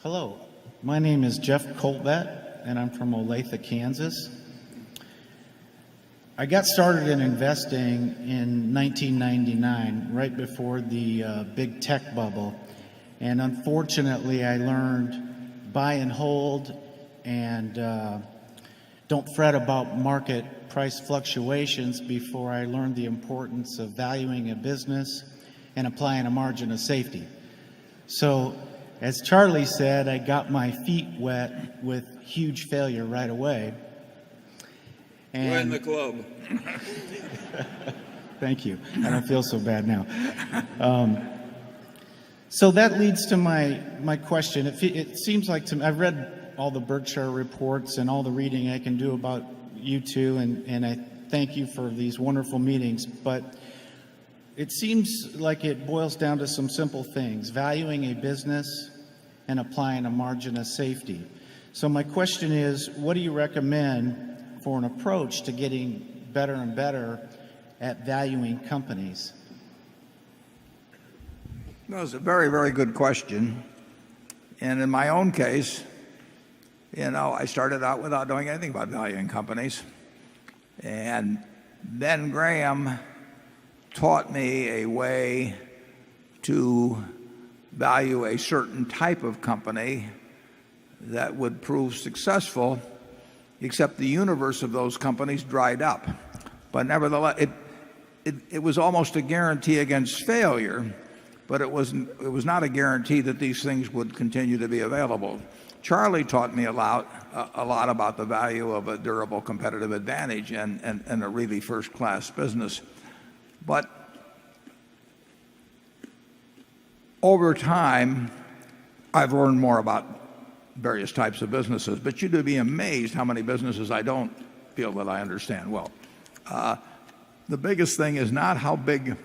Hello, my name is Jeff Colbett, and I'm from Olathe, Kansas. I got started in investing in 1999, right before the big tech bubble. And unfortunately, I learned buy and hold and don't fret about market price fluctuations before I learned the importance of valuing a business and applying a margin of safety. So, as Charlie said, I got my feet wet with huge failure right away. Join the club. Thank you. I don't feel so bad now. So that leads to my question. It seems like to me, I've read all the Berkshire reports and all the reading I can do about you two, and I thank you for these wonderful meetings, but it seems like it boils down to some simple things: valuing a business and applying a margin of safety. So my question is, what do you recommend for an approach to getting better and better at valuing companies? That was a very, very good question. And in my own case, I started out without knowing anything about valuing companies. And then Graham taught me a way to value a certain type of company that would prove successful, except the universe of those companies dried up. But nevertheless, it was almost a guarantee against failure, but it was not a guarantee that these things would continue to be available. Charlie taught me a lot about the value of a durable competitive advantage and a really first-class business. But over time, I've learned more about various types of businesses, but you'd be amazed how many businesses I don't feel that I understand well. The biggest thing is not how big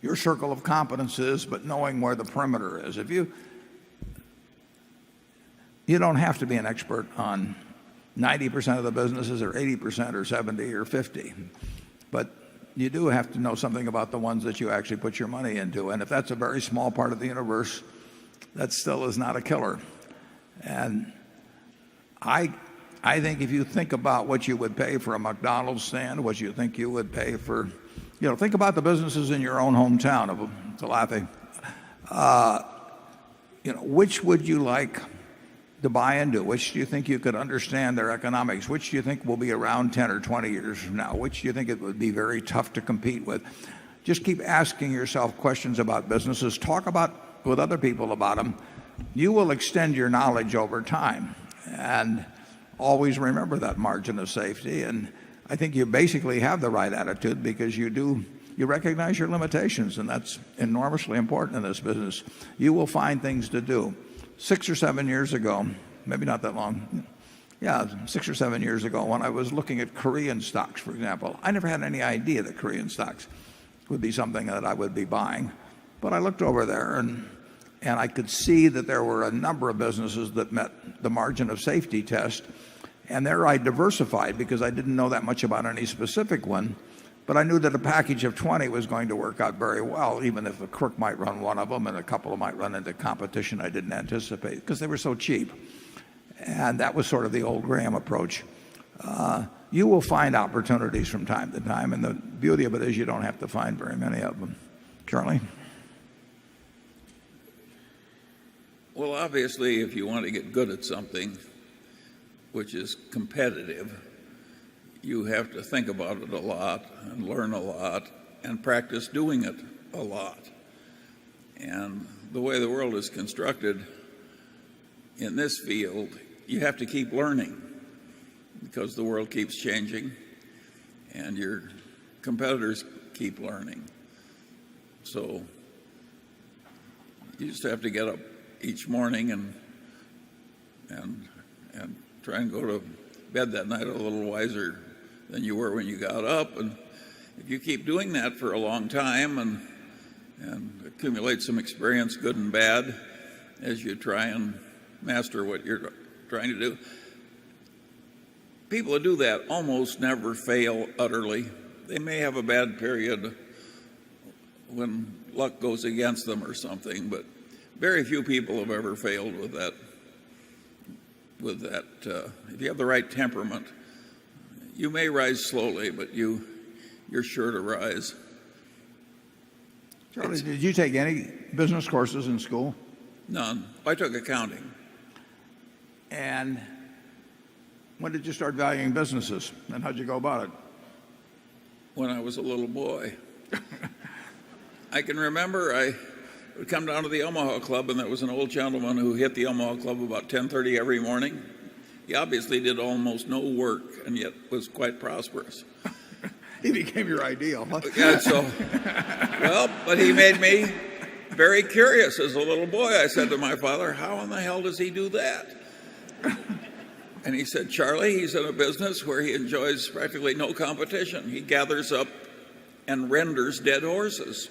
your circle of competence is, but knowing where the perimeter is. You don't have to be an expert on 90% of the businesses, or 80%, or 70, or 50, but you do have to know something about the ones that you actually put your money into. And if that's a very small part of the universe, that still is not a killer. And I think if you think about what you would pay for a McDonald's stand, what you think you would pay for, think about the businesses in your own hometown of Olathe. Which would you like to buy into? Which do you think you could understand their economics? Which do you think will be around 10 or 20 years from now? Which do you think it would be very tough to compete with? Just keep asking yourself questions about businesses. Talk with other people about them. You will extend your knowledge over time. And always remember that margin of safety. And I think you basically have the right attitude, because you recognize your limitations, and that's enormously important in this business. You will find things to do. 6 or 7 years ago, maybe not that long, 6 or 7 years ago, when I was looking at Korean stocks, for example, I never had any idea that Korean stocks would be something that I would be buying. But I looked over there, and I could see that there were a number of businesses that met the margin of safety test. And there I diversified, because I didn't know that much about any specific one. But I knew that a package of 20 was going to work out very well, even if a crook might run one of them and a couple might run into competition I didn't anticipate, because they were so cheap. And that was sort of the old Graham approach. You will find opportunities from time to time, and the beauty of it is you don't have to find very many of them. Charlie? Well, obviously, if you want to get good at something which is competitive, you have to think about it a lot and learn a lot and practice doing it a lot. And the way the world is constructed in this field, you have to keep learning, because the world keeps changing and your competitors keep learning. So you just have to get up each morning and try and go to bed that night a little wiser than you were when you got up. And if you keep doing that for a long time and accumulate some experience, good and bad, as you try and master what you're trying to do, people who do that almost never fail utterly. They may have a bad period when luck goes against them or something, but very few people have ever failed with that. If you have the right temperament, you may rise slowly, but you're sure to rise. Charlie, did you take any business courses in school? None. I took accounting. And when did you start valuing businesses, and how'd you go about it? When I was a little boy. I can remember I would come down to the Omaha Club, and there was an old gentleman who hit the Omaha Club about 10:30 every morning. He obviously did almost no work and yet was quite prosperous. He became your ideal. Huh? Yeah, but he made me very curious as a little boy. I said to my father, how in the hell does he do that? And he said, Charlie, he's in a business where he enjoys practically no competition. He gathers up and renders dead horses.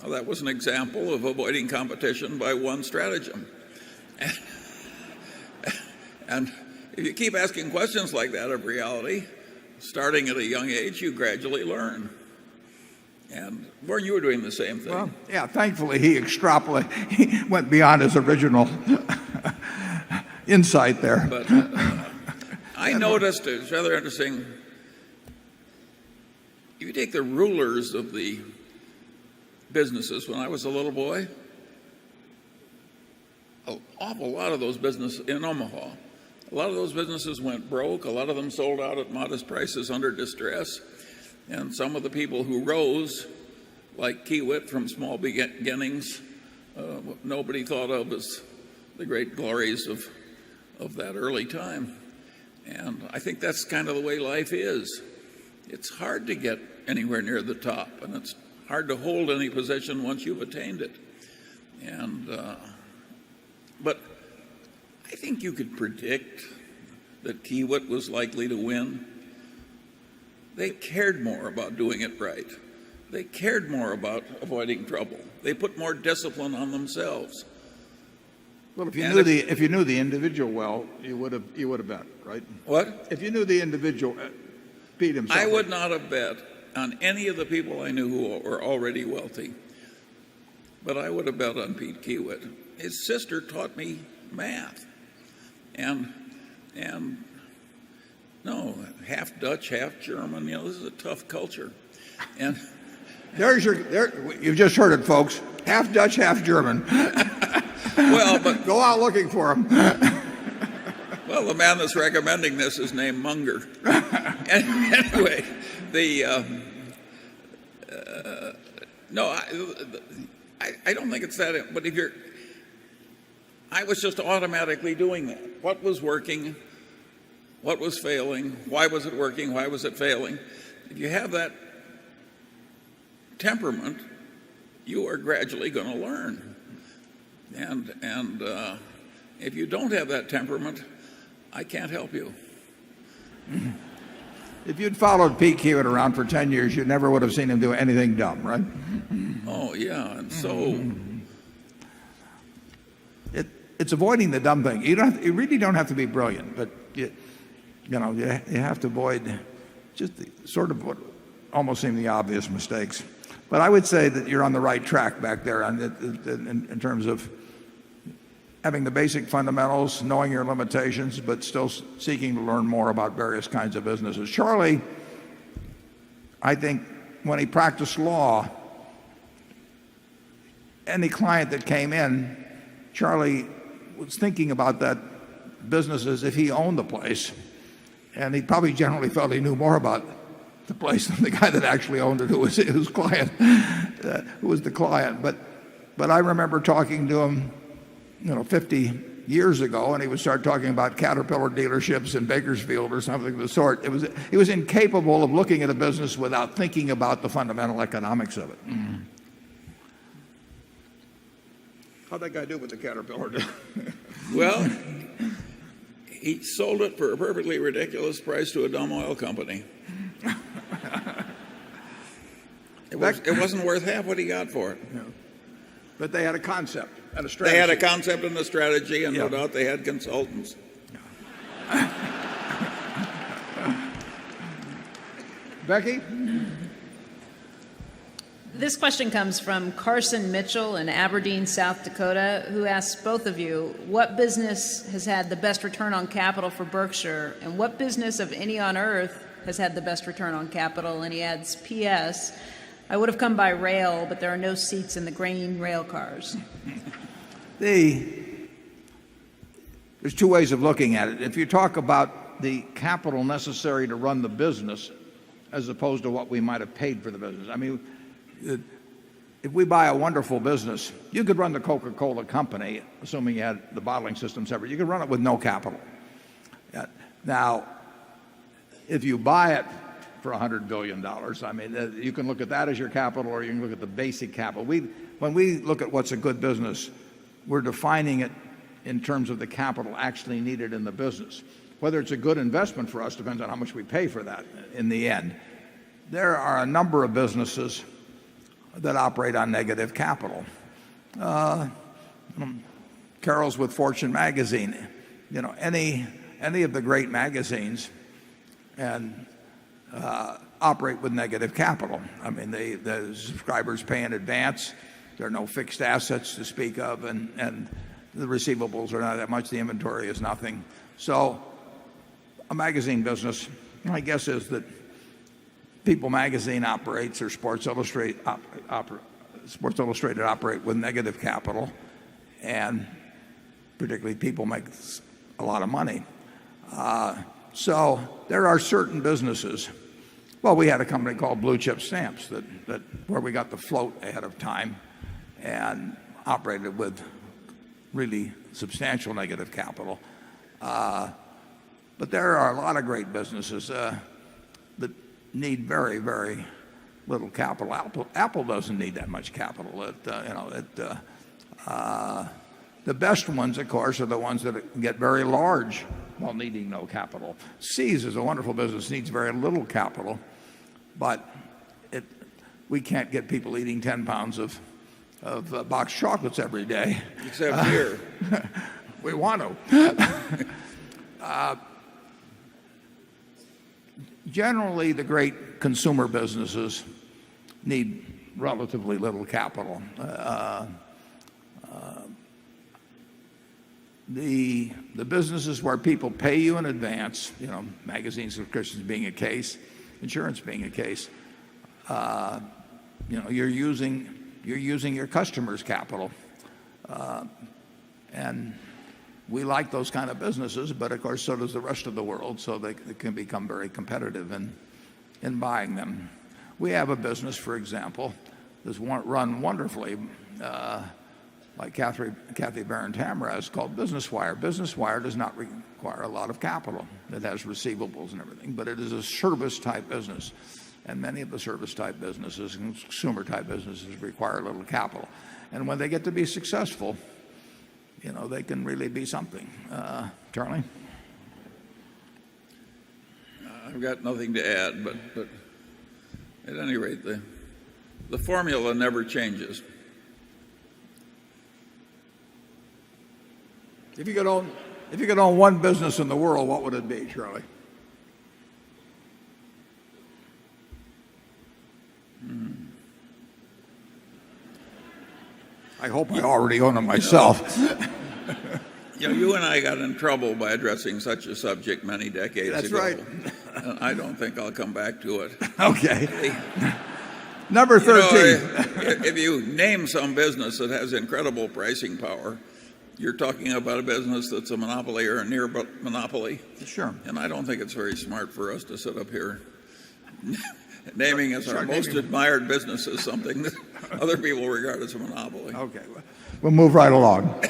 Well, that was an example of avoiding competition by one stratagem. And if you keep asking questions like that of reality, starting at a young age, you gradually learn. And Warren, you were doing the same thing. Well, yeah, thankfully he went beyond his original insight there. But I noticed, it's rather interesting, if you take the rulers of the businesses when I was a little boy, an awful lot of those businesses in Omaha, a lot of those businesses went broke. A lot of them sold out at modest prices under distress. And some of the people who rose, like Kiewit from small beginnings, nobody thought of as the great glories of that early time. And I think that's kind of the way life is. It's hard to get anywhere near the top, and it's hard to hold any position once you've attained it. But I think you could predict that Kiewit was likely to win. They cared more about doing it right. They cared more about avoiding trouble. They put more discipline on themselves. Well, if you knew the individual well, you would have bet, right? What? If you knew the individual, Pete himself. I would not have bet on any of the people I knew who were already wealthy, but I would have bet on Pete Kiewit. His sister taught me math, and no, half Dutch, half German. You know, this is a tough culture, and you've just heard it, folks. Half Dutch, half German. Well, but go out looking for him. Well, the man that's recommending this is named Munger. Anyway, no, I don't think it's that. But I was just automatically doing that. What was working? What was failing? Why was it working? Why was it failing? If you have that temperament, you are gradually going to learn. And if you don't have that temperament, I can't help you. If you'd followed Pete Kiewit around for 10 years, you never would have seen him do anything dumb, right? Oh, yeah. And so it's avoiding the dumb thing. You really don't have to be brilliant, but you have to avoid just the sort of what almost seem the obvious mistakes. But I would say that you're on the right track back there in terms of having the basic fundamentals, knowing your limitations, but still seeking to learn more about various kinds of businesses. Charlie, I think when he practiced law, any client that came in, Charlie was thinking about that business as if he owned the place. And he probably generally felt he knew more about the place than the guy that actually owned it, who was his client, who was the client. But I remember talking to him, 50 years ago, and he would start talking about Caterpillar dealerships in Bakersfield or something of the sort. He was incapable of looking at a business without thinking about the fundamental economics of it. Mm. How'd that guy do with the Caterpillar? Well, he sold it for a perfectly ridiculous price to a dumb oil company. It wasn't worth half what he got for it. Yeah. But they had a concept and a strategy. They had a concept and a strategy, and no doubt they had consultants. Becky? This question comes from Carson Mitchell in Aberdeen, South Dakota, who asks both of you, what business has had the best return on capital for Berkshire, and what business of any on earth has had the best return on capital? And he adds, P.S., I would have come by rail, but there are no seats in the grain rail cars. There's two ways of looking at it. If you talk about the capital necessary to run the business as opposed to what we might have paid for the business. I mean, if we buy a wonderful business, you could run the Coca-Cola company, assuming you had the bottling system separate. You could run it with no capital. Now, if you buy it for $100 billion, I mean, you can look at that as your capital, or you can look at the basic capital. When we look at what's a good business, we're defining it in terms of the capital actually needed in the business. Whether it's a good investment for us depends on how much we pay for that in the end. There are a number of businesses that operate on negative capital. Carol's with Fortune magazine. You know, any of the great magazines and operate with negative capital. I mean, the subscribers pay in advance. There are no fixed assets to speak of, and the receivables are not that much. The inventory is nothing. So a magazine business, my guess is that People magazine operates, or Sports Illustrated operate with negative capital, and particularly People makes a lot of money. So there are certain businesses. Well, we had a company called Blue Chip Stamps that where we got the float ahead of time and operated with really substantial negative capital. But there are a lot of great businesses that need very, very little capital. Apple doesn't need that much capital. The best ones, of course, are the ones that get very large while needing no capital. See's is a wonderful business, needs very little capital, but we can't get people eating 10 pounds of boxed chocolates every day. Except here. We want to. Generally, the great consumer businesses need relatively little capital. The businesses where people pay you in advance, you know, magazine subscriptions being a case, insurance being a case, you know, you're using your customers' capital, and we like those kind of businesses, but of course so does the rest of the world, so they can become very competitive in buying them. We have a business, for example, that's run wonderfully by Kathy Barron-Tamraz, called Business Wire. Business Wire does not require a lot of capital. It has receivables and everything, but it is a service-type business. And many of the service-type businesses and consumer-type businesses require little capital. And when they get to be successful, you know, they can really be something. Charlie? I've got nothing to add, but at any rate, the formula never changes. If you could own one business in the world, what would it be, Charlie? I hope I already own it myself. You know, you and I got in trouble by addressing such a subject many decades That's ago. right. And I don't think I'll come back to it. Okay. Number 13. You know, if you name some business that has incredible pricing power, you're talking about a business that's a monopoly or a near monopoly. Sure. And I don't think it's very smart for us to sit up here naming as our most admired business as something that other people regard as a monopoly. Okay. We'll move right along.